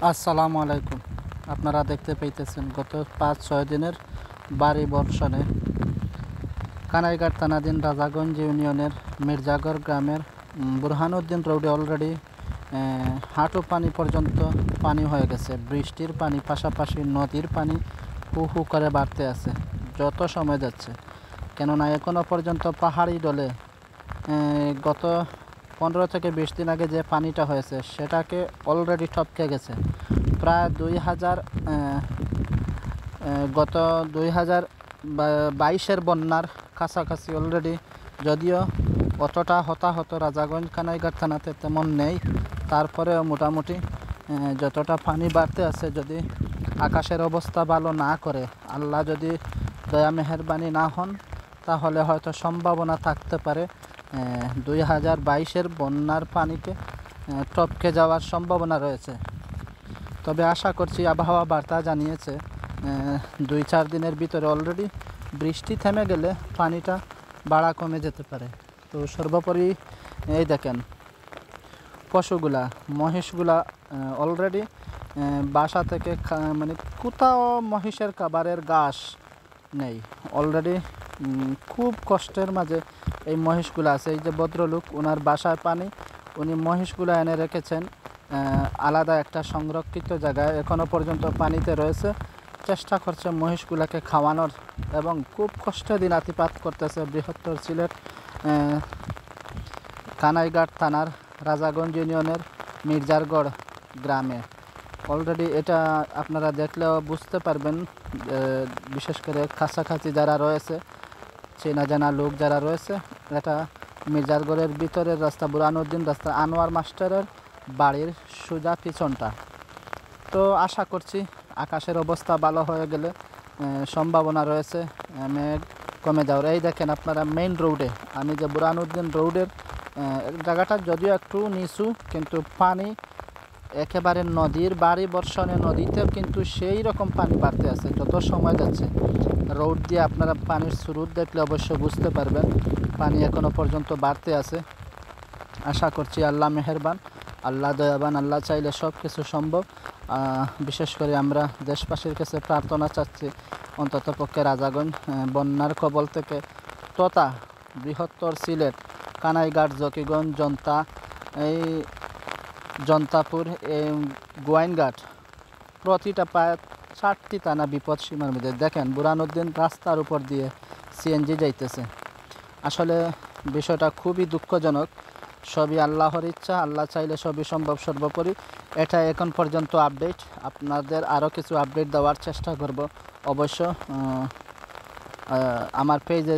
আসসালামু আলাইকুম। আপনারা দেখতে পাইতেছেন গত ৫-৬ দিনের ভারী বর্ষণে কানাইঘাট থানাধীন রাজাগঞ্জ ইউনিয়নের মির্জাগড় গ্রামের বুরহানুদ্দিন রোডে অলরেডি হাঁটু পানি পর্যন্ত পানি হয়ে গেছে। বৃষ্টির পানি পাশাপাশি নদীর পানি হু হু করে বাড়তে আছে যত সময় যাচ্ছে, কেননা এখনও পর্যন্ত পাহাড়ি ডলে গত 15 থেকে 20 দিন আগে যে পানিটা হয়েছে সেটাকে অলরেডি টপকে গেছে। প্রায় 2000 গত 2022-এর বন্যার কাছাকাছি অলরেডি, যদিও অতটা হতাহত রাজাগঞ্জ কানাইঘাট থানাতে তেমন নেই, তারপরেও মোটামুটি যতটা পানি বাড়তে আছে, যদি আকাশের অবস্থা ভালো না করে, আল্লাহ যদি দয়া মেহেরবানি না হন, তাহলে হয়তো সম্ভাবনা থাকতে পারে 2022-এর বন্যার পানিকে টপকে যাওয়ার সম্ভাবনা রয়েছে। তবে আশা করছি, আবহাওয়া বার্তা জানিয়েছে 2-4 দিনের ভিতরে অলরেডি বৃষ্টি থেমে গেলে পানিটা বাড়া কমে যেতে পারে। তো সর্বোপরি এই দেখেন, পশুগুলা, মহিষগুলা অলরেডি বাসা থেকে মানে কোথাও মহিষের খাবারের ঘাস নেই। অলরেডি খুব কষ্টের মাঝে এই মহিষগুলো আছে। এই যে ভদ্রলোক, ওনার বাসায় পানি, উনি মহিষগুলো এনে রেখেছেন আলাদা একটা সংরক্ষিত জায়গায়, এখনও পর্যন্ত পানিতে রয়েছে। চেষ্টা করছে মহিষগুলোকে খাওয়ানোর, এবং খুব কষ্টে দিনাতিপাত করতেছে বৃহত্তর সিলেট কানাইঘাট থানার রাজাগঞ্জ ইউনিয়নের মির্জারগড় গ্রামে। অলরেডি এটা আপনারা দেখলেও বুঝতে পারবেন, বিশেষ করে কাছাকাছি যারা রয়েছে, চেনা জানা লোক যারা রয়েছে, এটা মির্জারগড়ের ভিতরের রাস্তা, বুরহানুদ্দিন রাস্তা, আনোয়ার মাস্টারের বাড়ির সোজা পিছনটা। তো আশা করছি আকাশের অবস্থা ভালো হয়ে গেলে সম্ভাবনা রয়েছে মেঘ কমে যাওয়ার। এই দেখেন আপনারা মেইন রোডে, আমি যে বুরহানুদ্দিন রোডের জায়গাটা যদিও একটু নিচু, কিন্তু পানি একেবারে নদীর ভারী বর্ষণে নদীতেও কিন্তু সেই রকম পানি বাড়তে আছে যত সময় যাচ্ছে। রোড দিয়ে আপনারা পানির স্রোত দেখলে অবশ্য বুঝতে পারবেন পানি এখনও পর্যন্ত বাড়তে আছে। আশা করছি আল্লাহ মেহেরবান, আল্লাহ দয়াবান, আল্লাহ চাইলে সব কিছু সম্ভব। বিশেষ করে আমরা দেশবাসীর কাছে প্রার্থনা চাচ্ছি, অন্তত পক্ষে রাজাগঞ্জ বন্যার কবল থেকে তথা বৃহত্তর সিলেট কানাইঘাট, জকিগঞ্জ, জনতা, এই জনতাপুর, এই গোয়াইনঘাট, প্রতিটা প্রায় 4টি থানা বিপদ সীমার মধ্যে। দেখেন বুরহানুদ্দিন রাস্তার উপর দিয়ে সিএনজি যাইতেছে। আসলে বিষয়টা খুবই দুঃখজনক। সবই আল্লাহর ইচ্ছা, আল্লাহ চাইলে সবই সম্ভব। সর্বোপরি এটা এখন পর্যন্ত আপডেট, আপনাদের আরও কিছু আপডেট দেওয়ার চেষ্টা করব অবশ্য আমার পেজে।